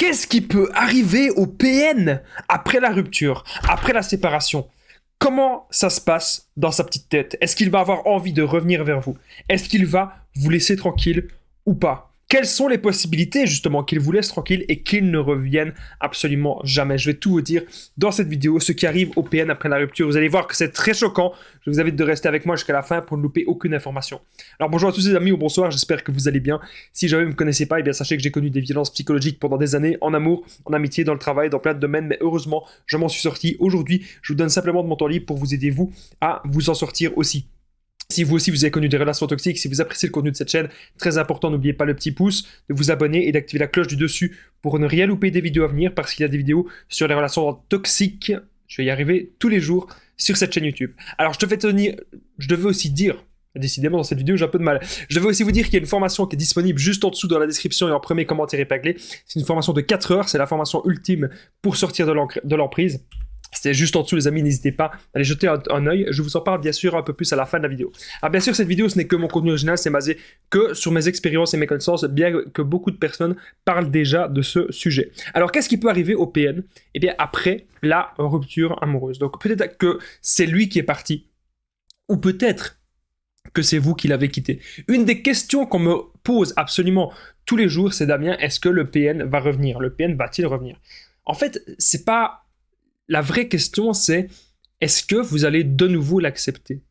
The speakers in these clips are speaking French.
Qu'est-ce qui peut arriver au PN après la rupture, après la séparation? Comment ça se passe dans sa petite tête? Est-ce qu'il va avoir envie de revenir vers vous? Est-ce qu'il va vous laisser tranquille ou pas? Quelles sont les possibilités justement qu'il vous laisse tranquille et qu'il ne revienne absolument jamais? Je vais tout vous dire dans cette vidéo, ce qui arrive au PN après la rupture. Vous allez voir que c'est très choquant. Je vous invite de rester avec moi jusqu'à la fin pour ne louper aucune information. Alors bonjour à tous les amis ou bonsoir, j'espère que vous allez bien. Si jamais vous ne me connaissez pas, eh bien sachez que j'ai connu des violences psychologiques pendant des années, en amour, en amitié, dans le travail, dans plein de domaines, mais heureusement, je m'en suis sorti. Aujourd'hui, je vous donne simplement de mon temps libre pour vous aider vous à vous en sortir aussi. Si vous aussi vous avez connu des relations toxiques, si vous appréciez le contenu de cette chaîne, très important, n'oubliez pas le petit pouce, de vous abonner et d'activer la cloche du dessus pour ne rien louper des vidéos à venir, parce qu'il y a des vidéos sur les relations toxiques, je vais y arriver, tous les jours sur cette chaîne YouTube. Alors je devais aussi dire, décidément dans cette vidéo j'ai un peu de mal, je devais aussi vous dire qu'il y a une formation qui est disponible juste en dessous dans la description et en premier commentaire épinglé. C'est une formation de 4 heures, c'est la formation ultime pour sortir de l'emprise. C'était juste en dessous les amis, n'hésitez pas à aller jeter un œil, je vous en parle bien sûr un peu plus à la fin de la vidéo. Alors bien sûr cette vidéo ce n'est que mon contenu original, c'est basé que sur mes expériences et mes connaissances, bien que beaucoup de personnes parlent déjà de ce sujet. Alors qu'est-ce qui peut arriver au PN? Eh bien après la rupture amoureuse. Donc peut-être que c'est lui qui est parti, ou peut-être que c'est vous qui l'avez quitté. Une des questions qu'on me pose absolument tous les jours, c'est Damien, est-ce que le PN va revenir? Le PN va-t-il revenir? En fait, c'est pas... La vraie question, c'est est-ce que vous allez de nouveau l'accepter?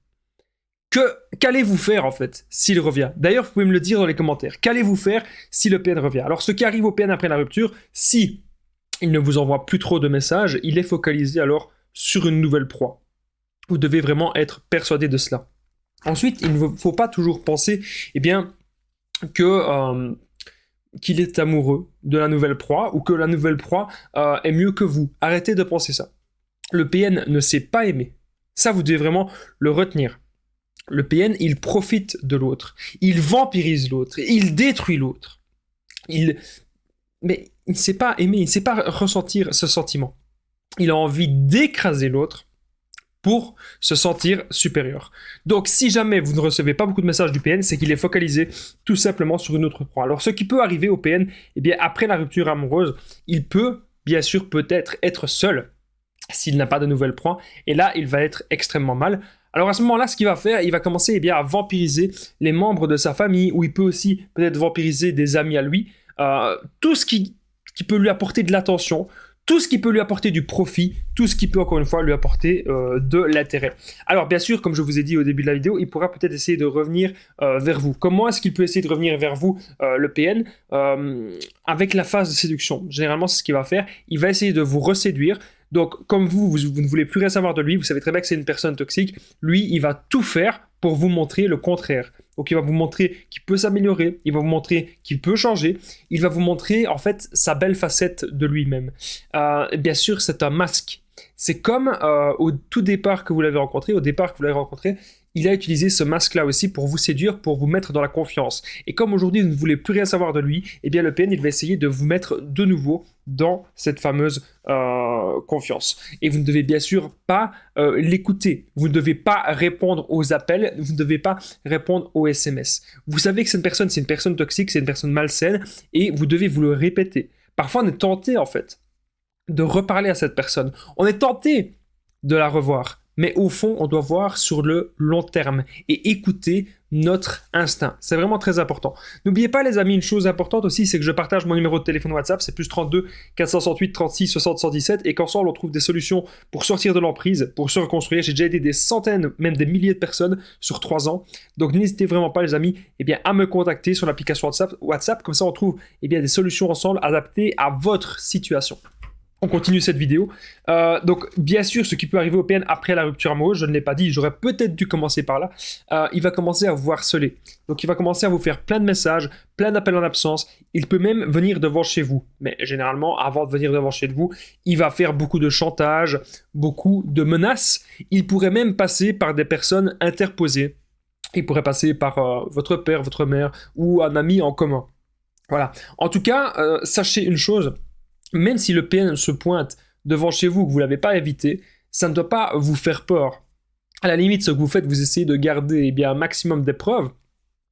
Qu'allez-vous faire en fait s'il revient? D'ailleurs, vous pouvez me le dire dans les commentaires. Qu'allez-vous faire si le PN revient? Alors, ce qui arrive au PN après la rupture, si il ne vous envoie plus trop de messages, il est focalisé alors sur une nouvelle proie. Vous devez vraiment être persuadé de cela. Ensuite, il ne faut pas toujours penser, eh bien, qu'il est amoureux de la nouvelle proie ou que la nouvelle proie est mieux que vous. Arrêtez de penser ça. Le PN ne sait pas aimer. Ça, vous devez vraiment le retenir. Le PN, il profite de l'autre. Il vampirise l'autre. Il détruit l'autre. Mais il ne sait pas aimer, il ne sait pas ressentir ce sentiment. Il a envie d'écraser l'autre pour se sentir supérieur. Donc, si jamais vous ne recevez pas beaucoup de messages du PN, c'est qu'il est focalisé tout simplement sur une autre proie. Alors, ce qui peut arriver au PN, eh bien, après la rupture amoureuse, il peut, bien sûr, peut-être être seul s'il n'a pas de nouvelle proie, et là, il va être extrêmement mal. Alors, à ce moment-là, ce qu'il va faire, il va commencer eh bien, à vampiriser les membres de sa famille, ou il peut aussi peut-être vampiriser des amis à lui, tout ce qui peut lui apporter de l'attention, tout ce qui peut lui apporter du profit, tout ce qui peut encore une fois lui apporter de l'intérêt. Alors bien sûr, comme je vous ai dit au début de la vidéo, il pourra peut-être essayer de revenir vers vous. Comment est-ce qu'il peut essayer de revenir vers vous, le PN? Avec la phase de séduction. Généralement, c'est ce qu'il va faire. Il va essayer de vous reséduire. Donc comme vous ne voulez plus rien savoir de lui, vous savez très bien que c'est une personne toxique, lui, il va tout faire pour vous montrer le contraire. Donc il va vous montrer qu'il peut s'améliorer, il va vous montrer qu'il peut changer, il va vous montrer en fait sa belle facette de lui-même. Bien sûr, c'est un masque. C'est comme au tout départ que vous l'avez rencontré, il a utilisé ce masque-là aussi pour vous séduire, pour vous mettre dans la confiance. Et comme aujourd'hui, vous ne voulez plus rien savoir de lui, eh bien le PN, il va essayer de vous mettre de nouveau dans cette fameuse confiance. Et vous ne devez bien sûr pas l'écouter. Vous ne devez pas répondre aux appels, vous ne devez pas répondre aux SMS. Vous savez que c'est une personne toxique, c'est une personne malsaine, et vous devez vous le répéter. Parfois, on est tenté, en fait, de reparler à cette personne. On est tenté de la revoir. Mais au fond, on doit voir sur le long terme et écouter notre instinct. C'est vraiment très important. N'oubliez pas les amis, une chose importante aussi, c'est que je partage mon numéro de téléphone WhatsApp, c'est plus 32 468 36 60 117, et qu'ensemble on trouve des solutions pour sortir de l'emprise, pour se reconstruire. J'ai déjà aidé des centaines, même des milliers de personnes sur 3 ans. Donc n'hésitez vraiment pas les amis à me contacter sur l'application WhatsApp, comme ça on trouve des solutions ensemble adaptées à votre situation. On continue cette vidéo. Donc, bien sûr, ce qui peut arriver au PN après la rupture amoureuse, je ne l'ai pas dit, j'aurais peut-être dû commencer par là. Il va commencer à vous harceler. Donc, il va commencer à vous faire plein de messages, plein d'appels en absence. Il peut même venir devant chez vous. Mais généralement, avant de venir devant chez vous, il va faire beaucoup de chantage, beaucoup de menaces. Il pourrait même passer par des personnes interposées. Il pourrait passer par votre père, votre mère ou un ami en commun. Voilà. En tout cas, sachez une chose. Même si le PN se pointe devant chez vous, que vous ne l'avez pas évité, ça ne doit pas vous faire peur. À la limite, ce que vous faites, vous essayez de garder un maximum de preuves,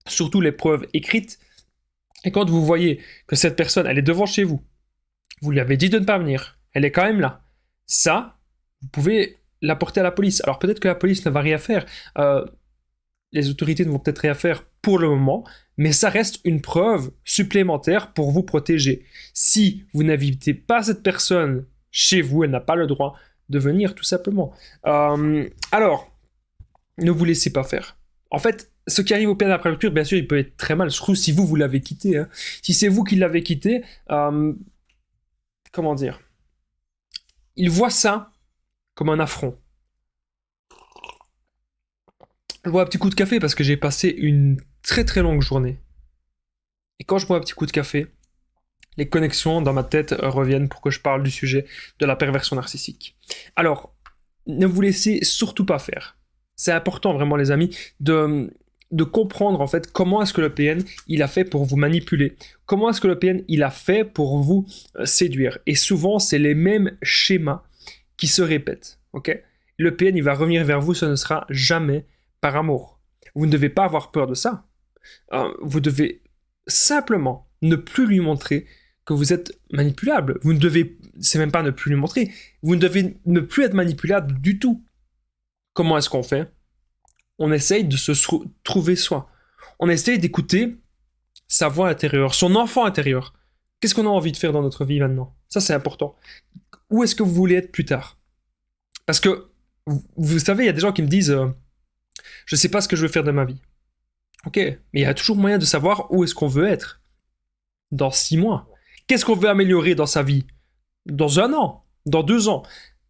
surtout les preuves écrites. Et quand vous voyez que cette personne, elle est devant chez vous, Vous lui avez dit de ne pas venir. Elle est quand même là. Ça, vous pouvez la porter à la police. Alors peut-être que la police ne va rien faire. Les autorités ne vont peut-être rien faire pour le moment, mais ça reste une preuve supplémentaire pour vous protéger. Si vous n'invitez pas cette personne chez vous, elle n'a pas le droit de venir, tout simplement. Alors, ne vous laissez pas faire. En fait, ce qui arrive au PN après rupture, bien sûr, il peut être très mal, surtout si vous l'avez quitté. Hein. Si c'est vous qui l'avez quitté, comment dire, il voit ça comme un affront. Je bois un petit coup de café parce que j'ai passé une très très longue journée. Et quand je bois un petit coup de café, les connexions dans ma tête reviennent pour que je parle du sujet de la perversion narcissique. Alors, ne vous laissez surtout pas faire. C'est important vraiment les amis de comprendre en fait comment est-ce que le PN il a fait pour vous manipuler. Comment est-ce que le PN il a fait pour vous séduire. Et souvent, c'est les mêmes schémas qui se répètent. Ok ? Le PN il va revenir vers vous, ce ne sera jamais par amour. Vous ne devez pas avoir peur de ça. Vous devez simplement ne plus lui montrer que vous êtes manipulable. Vous ne devez, c'est même pas ne plus lui montrer, vous ne devez ne plus être manipulable du tout. Comment est-ce qu'on fait ? On essaye de se trouver soi. On essaye d'écouter sa voix intérieure, son enfant intérieur. Qu'est-ce qu'on a envie de faire dans notre vie maintenant ? Ça, c'est important. Où est-ce que vous voulez être plus tard ? Parce que, vous savez, il y a des gens qui me disent je ne sais pas ce que je veux faire de ma vie. Ok, mais il y a toujours moyen de savoir où est-ce qu'on veut être. Dans 6 mois. Qu'est-ce qu'on veut améliorer dans sa vie ? Dans 1 an, dans 2 ans.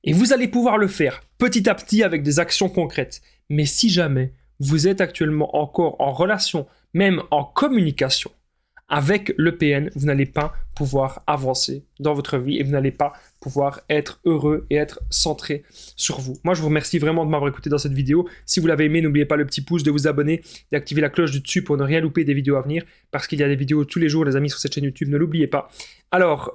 Et vous allez pouvoir le faire petit à petit avec des actions concrètes. Mais si jamais vous êtes actuellement encore en relation, même en communication avec le PN, vous n'allez pas pouvoir avancer dans votre vie et vous n'allez pas pouvoir être heureux et être centré sur vous. Moi, je vous remercie vraiment de m'avoir écouté dans cette vidéo. Si vous l'avez aimé, n'oubliez pas le petit pouce, de vous abonner, d'activer la cloche du dessus pour ne rien louper des vidéos à venir, parce qu'il y a des vidéos tous les jours, les amis, sur cette chaîne YouTube, ne l'oubliez pas. Alors,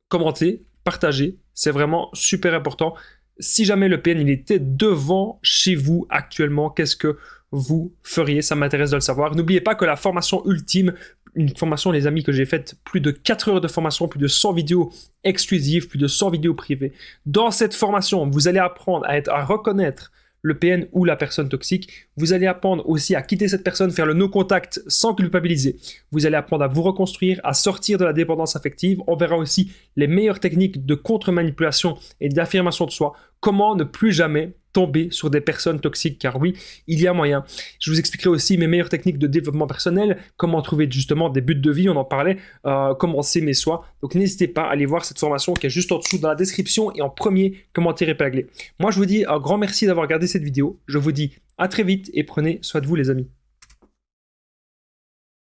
commentez, partagez, c'est vraiment super important. Si jamais le PN il était devant chez vous actuellement, qu'est-ce que vous feriez ? Ça m'intéresse de le savoir. N'oubliez pas que la formation ultime, une formation, les amis, que j'ai faite, plus de 4 heures de formation, plus de 100 vidéos exclusives, plus de 100 vidéos privées. Dans cette formation, vous allez apprendre à reconnaître le PN ou la personne toxique. Vous allez apprendre aussi à quitter cette personne, faire le no-contact sans culpabiliser. Vous allez apprendre à vous reconstruire, à sortir de la dépendance affective. On verra aussi les meilleures techniques de contre-manipulation et d'affirmation de soi. Comment ne plus jamais tomber sur des personnes toxiques, car oui, il y a moyen. Je vous expliquerai aussi mes meilleures techniques de développement personnel, comment trouver justement des buts de vie, on en parlait, comment s'aimer soi. Donc n'hésitez pas à aller voir cette formation qui est juste en dessous dans la description et en premier commentaire épinglé. Moi je vous dis un grand merci d'avoir regardé cette vidéo, je vous dis à très vite et prenez soin de vous les amis.